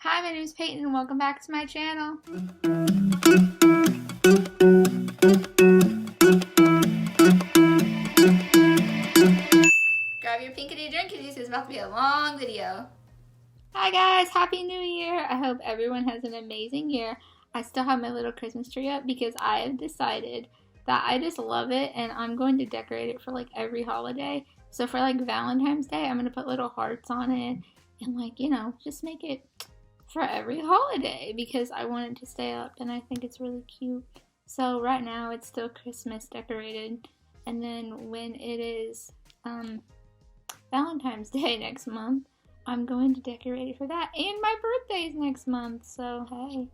Hi, my name is Peyton and welcome back to my channel. Grab your pinkity drinkities, it's about to be a long video. Hi guys, Happy New Year! I hope everyone has an amazing year. I still have my little Christmas tree up because I have decided that I just love it and I'm going to decorate it for like every holiday. So for like Valentine's Day, I'm going to put little hearts on it and like, just make it for every holiday because I want it to stay up and I think it's really cute. So right now it's still Christmas decorated, and then when it is Valentine's Day next month, I'm going to decorate it for that, and my birthday's next month, so hey.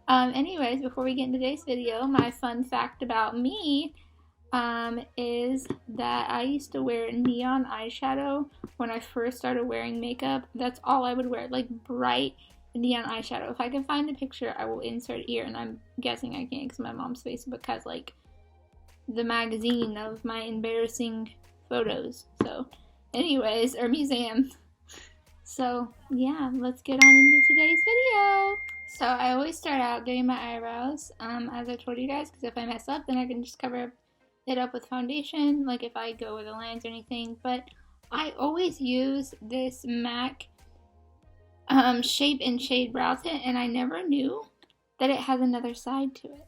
Anyways, before we get into today's video, my fun fact about me is that I used to wear neon eyeshadow when I first started wearing makeup. That's all I would wear, like bright neon eyeshadow. If I can find a picture, I will insert it here, and I'm guessing I can't because my mom's Facebook has like the magazine of my embarrassing photos. So anyways, or museum. So yeah, let's get on into today's video. So I always start out doing my eyebrows, as I told you guys, because if I mess up, then I can just cover it up with foundation, like if I go with a lines or anything. But I always use this MAC Shape and Shade brow tint, and I never knew that it has another side to it.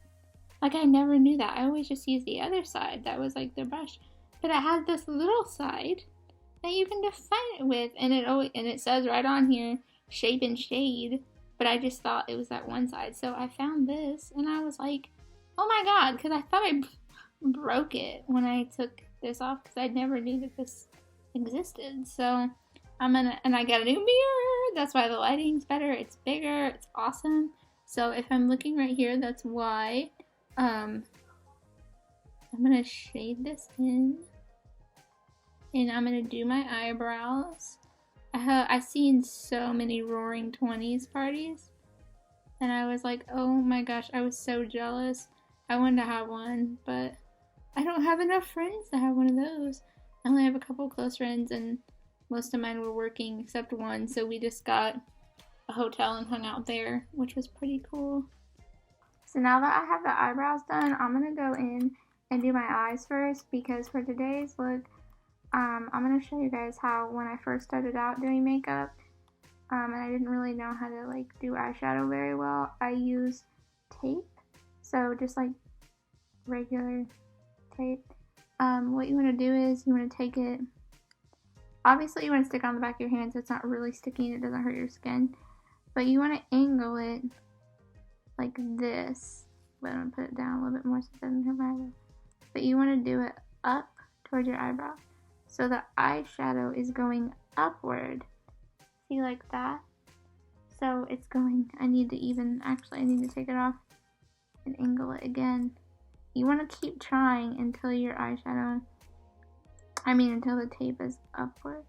Like, I never knew that. I always just used the other side that was like the brush, but it has this little side that you can define it with, and it says right on here Shape and Shade, but I just thought it was that one side. So I found this and I was like, oh my god, because I thought I broke it when I took this off because I never knew that this existed. So and I got a new mirror. That's why the lighting's better. It's bigger. It's awesome. So if I'm looking right here, that's why. I'm gonna shade this in, and I'm gonna do my eyebrows. I've seen so many Roaring 20s parties, and I was like, oh my gosh, I was so jealous. I wanted to have one, but I don't have enough friends to have one of those. I only have a couple close friends, and most of mine were working except one, so we just got a hotel and hung out there, which was pretty cool. So now that I have the eyebrows done, I'm going to go in and do my eyes first, because for today's look, I'm going to show you guys how when I first started out doing makeup, and I didn't really know how to like do eyeshadow very well, I used tape. So just like regular tape. What you want to do is you want to take it, obviously you want to stick it on the back of your hand so it's not really sticky and it doesn't hurt your skin, but you want to angle it like this. But I'm going to put it down a little bit more so it doesn't hurt my eyebrow. But you want to do it up towards your eyebrow, so the eyeshadow is going upward. See, like that? So it's going, I need to take it off and angle it again. You want to keep trying until your until the tape is upward.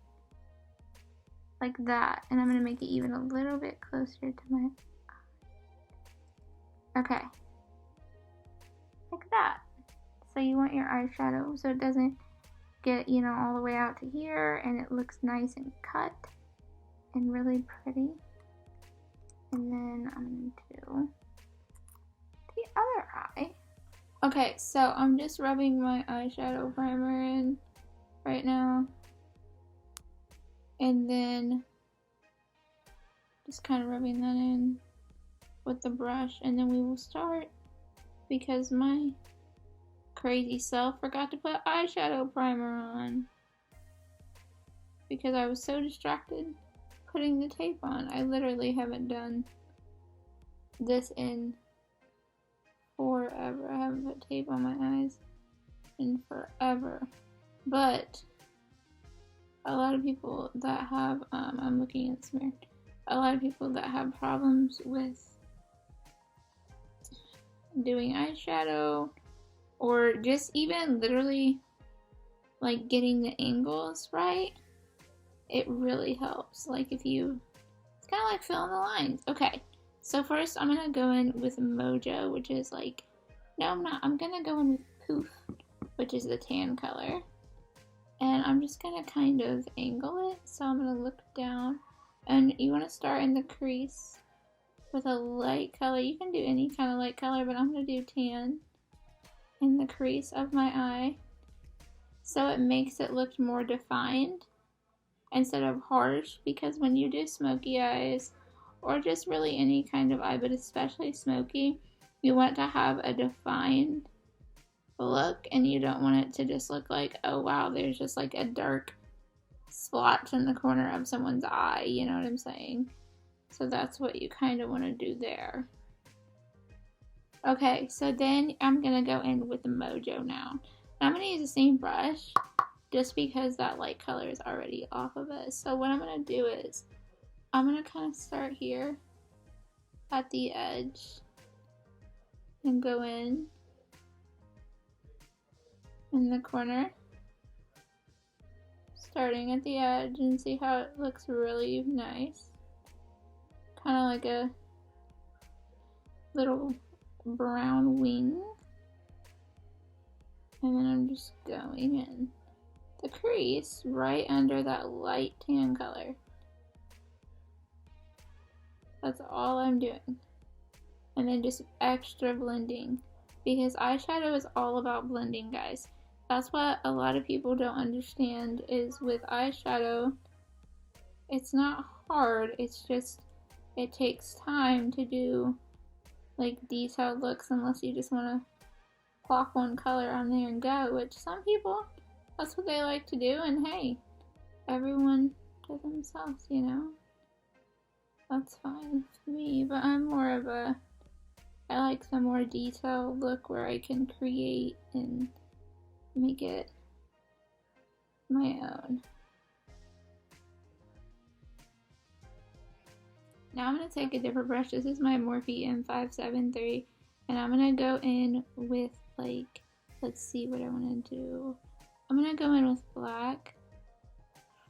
Like that. And I'm going to make it even a little bit closer to my eye. Okay. Like that. So you want your eyeshadow so it doesn't get, all the way out to here, and it looks nice and cut and really pretty. And then I'm going to do the other eye. Okay, so I'm just rubbing my eyeshadow primer in right now, and then just kind of rubbing that in with the brush, and then we will start, because my crazy self forgot to put eyeshadow primer on because I was so distracted putting the tape on. I literally haven't done this in forever. I haven't put tape on my eyes in forever. But a lot of people that have, I'm looking at this mirror, a lot of people that have problems with doing eyeshadow, or just even literally like getting the angles right, it really helps. Like it's kind of like filling the lines. Okay, so first I'm gonna go in with Mojo, which is like, no, I'm not. I'm gonna go in with Poof, which is the tan color, and I'm just gonna kind of angle it. So I'm gonna look down, and you want to start in the crease with a light color. You can do any kind of light color, but I'm going to do tan in the crease of my eye so it makes it look more defined instead of harsh, because when you do smoky eyes, or just really any kind of eye, but especially smoky, you want to have a defined look, and you don't want it to just look like, oh wow, there's just like a dark splotch in the corner of someone's eye, you know what I'm saying? So that's what you kind of want to do there. Okay, so then I'm going to go in with the Mojo now. I'm going to use the same brush just because that light color is already off of it. So what I'm going to do is I'm going to kind of start here at the edge and go in the corner, starting at the edge, and see how it looks really nice. Kind of like a little brown wing. And then I'm just going in the crease right under that light tan color. That's all I'm doing. And then just extra blending, because eyeshadow is all about blending, guys. That's what a lot of people don't understand, is with eyeshadow, it's not hard, it's just, it takes time to do like detailed looks, unless you just want to plop one color on there and go, which some people, that's what they like to do, and hey, everyone does themselves, you know? That's fine with me, but I'm more of a, I like the more detailed look where I can create and make it my own. Now I'm going to take a different brush. This is my Morphe M573, and I'm going to go in with, like, let's see what I want to do. I'm going to go in with black,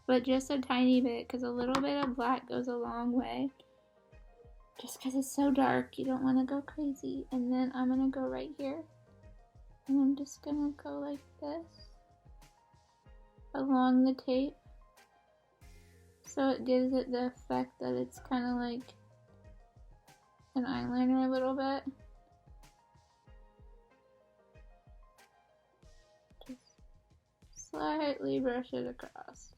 but just a tiny bit, because a little bit of black goes a long way. Just because it's so dark, you don't want to go crazy. And then I'm going to go right here, and I'm just going to go like this along the tape, so it gives it the effect that it's kind of like an eyeliner a little bit. Just slightly brush it across.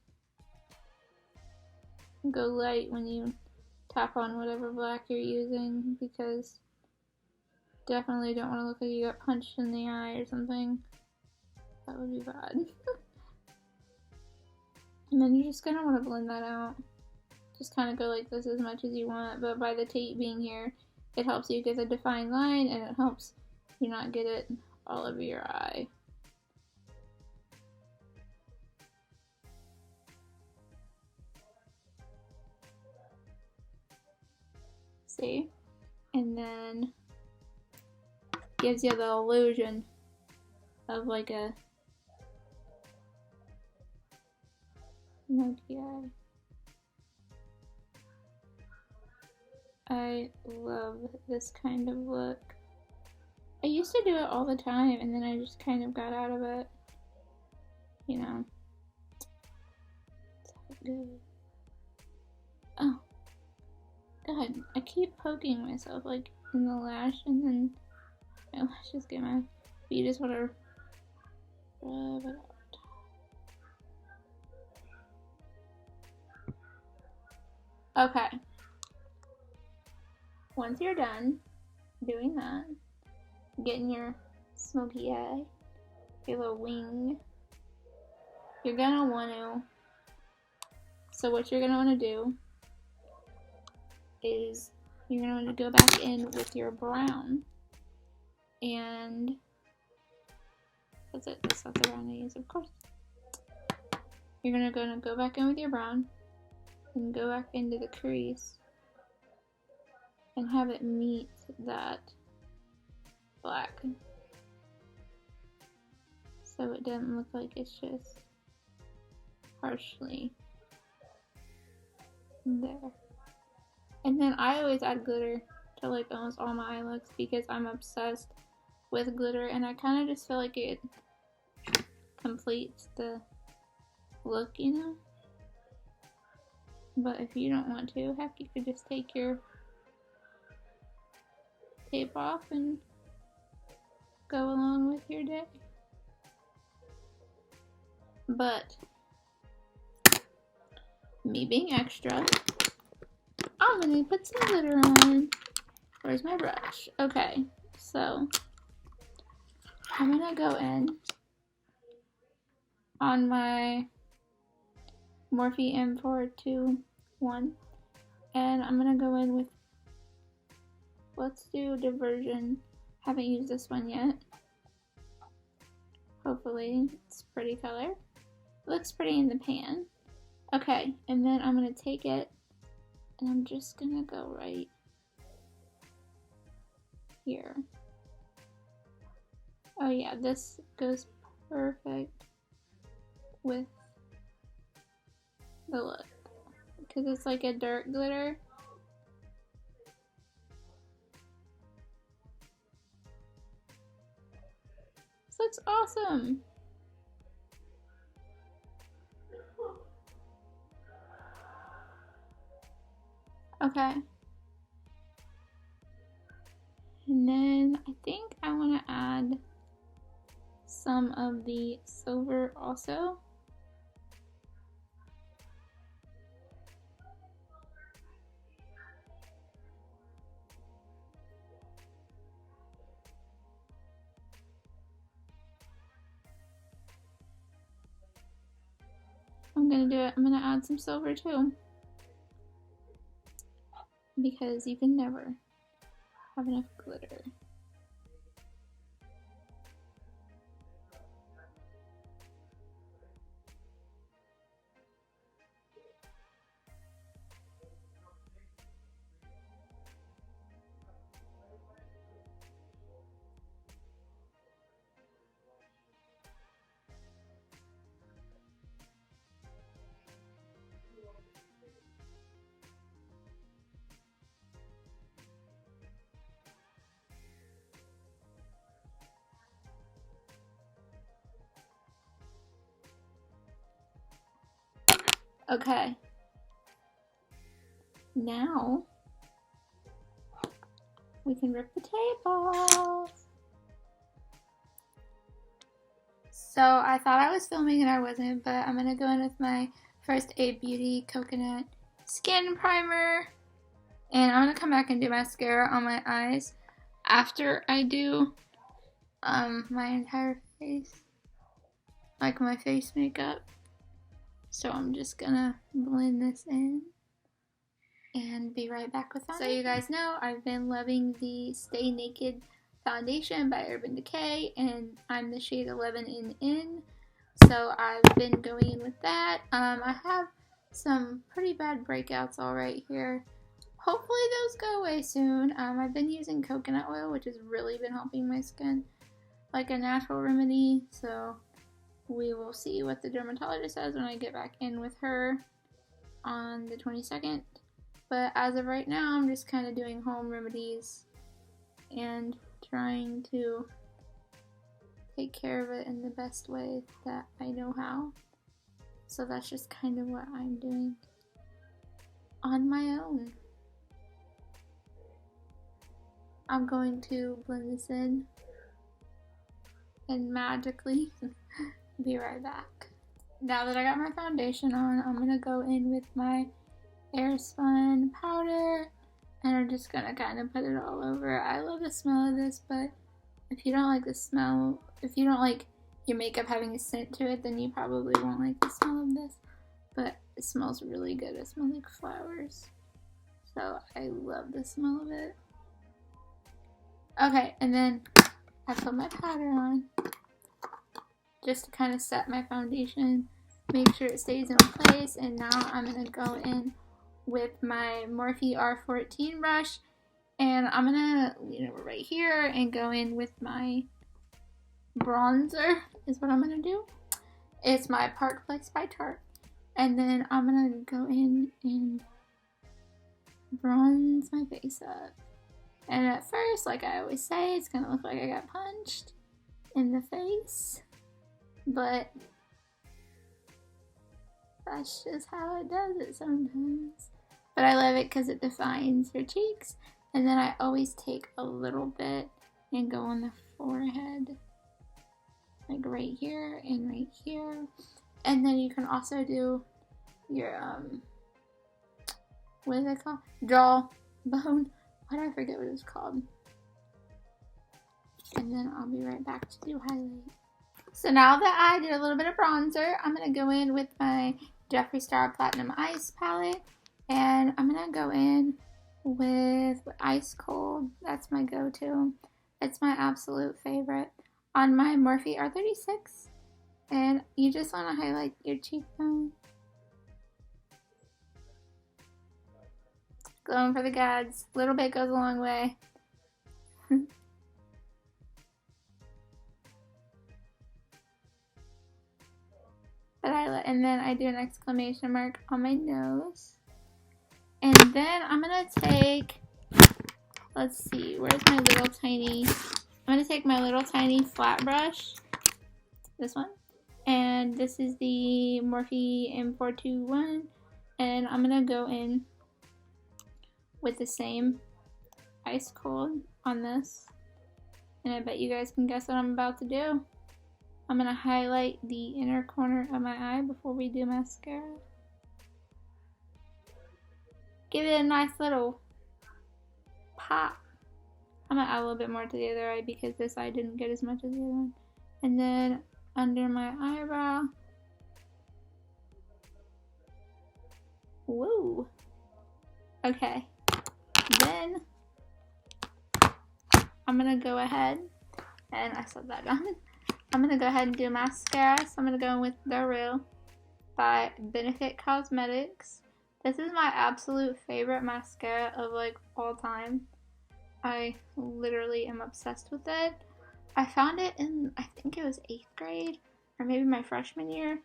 Go light when you tap on whatever black you're using, because definitely don't want to look like you got punched in the eye or something. That would be bad. And then you're just going to want to blend that out. Just kind of go like this as much as you want, but by the tape being here, it helps you get a defined line, and it helps you not get it all over your eye. See? And then gives you the illusion of like a smoky eye. I love this kind of look. I used to do it all the time, and then I just kind of got out of it. You know. It's so good. Oh. God, I keep poking myself like in the lash, and then my lashes get mad. But you just want to rub it out. Okay. Once you're done doing that, getting your smoky eye, your little wing, you're gonna want to, so what you're gonna want to do is you're gonna want to go back in with your brown, and that's it, that's not the brown I use, of course. You're gonna go back in with your brown and go back into the crease and have it meet that black, so it doesn't look like it's just harshly there. And then I always add glitter to like almost all my eye looks, because I'm obsessed with glitter, and I kind of just feel like it completes the look, you know? But if you don't want to, heck, you could just take your tape off and go along with your day. But me being extra, I'm gonna put some glitter on. Where's my brush? Okay, so I'm gonna go in on my Morphe M421 and I'm gonna go in with, let's do Diversion. Haven't used this one yet. Hopefully it's a pretty color. It looks pretty in the pan. Okay, and then I'm gonna take it and I'm just gonna go right here. Oh yeah, this goes perfect with the look because it's like a dark glitter. This looks awesome. Okay. And then I think I want to add some of the silver also. I'm gonna do it. I'm gonna add some silver too. Because you can never have enough glitter. Okay. Now we can rip the tape off. So I thought I was filming and I wasn't, but I'm gonna go in with my First Aid Beauty Coconut Skin Primer. And I'm gonna come back and do mascara on my eyes after I do my entire face, like my face makeup. So I'm just gonna blend this in and be right back with that. So you guys know I've been loving the Stay Naked foundation by Urban Decay, and I'm the shade 11 in. So I've been going in with that. I have some pretty bad breakouts all right here. Hopefully those go away soon. I've been using coconut oil, which has really been helping my skin, like a natural remedy. So we will see what the dermatologist says when I get back in with her on the 22nd. But as of right now, I'm just kind of doing home remedies and trying to take care of it in the best way that I know how. So that's just kind of what I'm doing on my own. I'm going to blend this in and magically be right back. Now that I got my foundation on, I'm gonna go in with my Airspun powder and I'm just gonna kind of put it all over. I love the smell of this, but if you don't like the smell, if you don't like your makeup having a scent to it, then you probably won't like the smell of this. But it smells really good. It smells like flowers. So I love the smell of it. Okay, and then I put my powder on just to kind of set my foundation, make sure it stays in place. And now I'm gonna go in with my Morphe R14 brush, and I'm gonna lean over right here and go in with my bronzer is what I'm gonna do. It's my Park Place by Tarte, and then I'm gonna go in and bronze my face up. And at first, like I always say, it's gonna look like I got punched in the face, but that's just how it does it sometimes. But I love it because it defines your cheeks And then I always take a little bit and go on the forehead, like right here and right here. And then you can also do your, what is it called? Jawbone. Why do I forget what it's called? And then I'll be right back to do highlight. So now that I did a little bit of bronzer, I'm going to go in with my Jeffree Star Platinum Ice palette. And I'm going to go in with Ice Cold. That's my go-to. It's my absolute favorite. On my Morphe R36. And you just want to highlight your cheekbone. Going for the gods. A little bit goes a long way. And then I do an exclamation mark on my nose. And then I'm going to take, let's see, where's my little tiny, I'm going to take my little tiny flat brush, this one, and this is the Morphe M421, and I'm going to go in with the same Ice Cold on this, and I bet you guys can guess what I'm about to do. I'm going to highlight the inner corner of my eye before we do mascara. Give it a nice little pop. I'm going to add a little bit more to the other eye because this eye didn't get as much as the other one. And then under my eyebrow. Woo! Okay. Then I'm going to go ahead and I set that down. I'm going to go ahead and do mascara. So I'm going to go in with The Real by Benefit Cosmetics. This is my absolute favorite mascara of like all time. I literally am obsessed with it. I found it in, I think it was 8th grade or maybe my freshman year.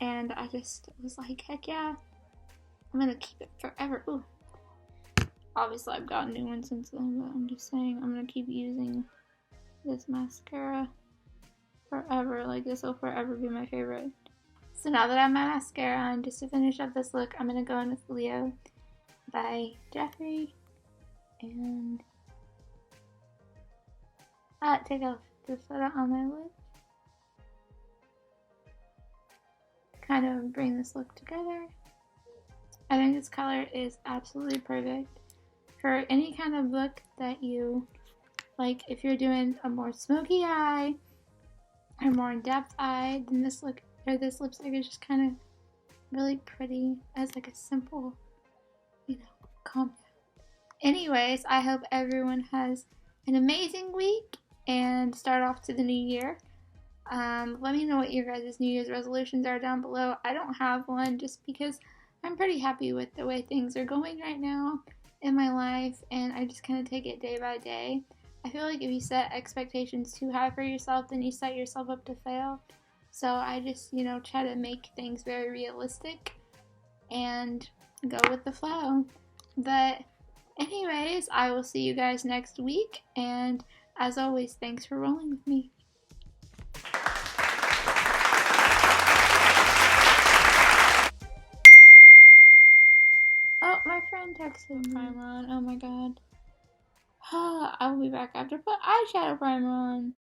And I just was like, heck yeah. I'm going to keep it forever. Ooh. Obviously I've gotten new ones since then, but I'm just saying I'm going to keep using this mascara forever. Like, this will forever be my favorite. So now that I have my mascara on, just to finish up this look, I'm going to go in with Leo by Jeffree. And take off the soda on my lip. To kind of bring this look together. I think this color is absolutely perfect for any kind of look that you like. If you're doing a more smoky eye or more in-depth eye, then this look or this lipstick is just kind of really pretty as like a simple, you know, calm down. Anyways, I hope everyone has an amazing week and start off to the new year. Let me know what your guys' New Year's resolutions are down below. I don't have one just because I'm pretty happy with the way things are going right now in my life, and I just kind of take it day by day. I feel like if you set expectations too high for yourself, then you set yourself up to fail. So I just, you know, try to make things very realistic and go with the flow. But anyways, I will see you guys next week, and as always, thanks for rolling with me. Oh, my friend texted primer on. Oh my god. I will be back after put eyeshadow primer on.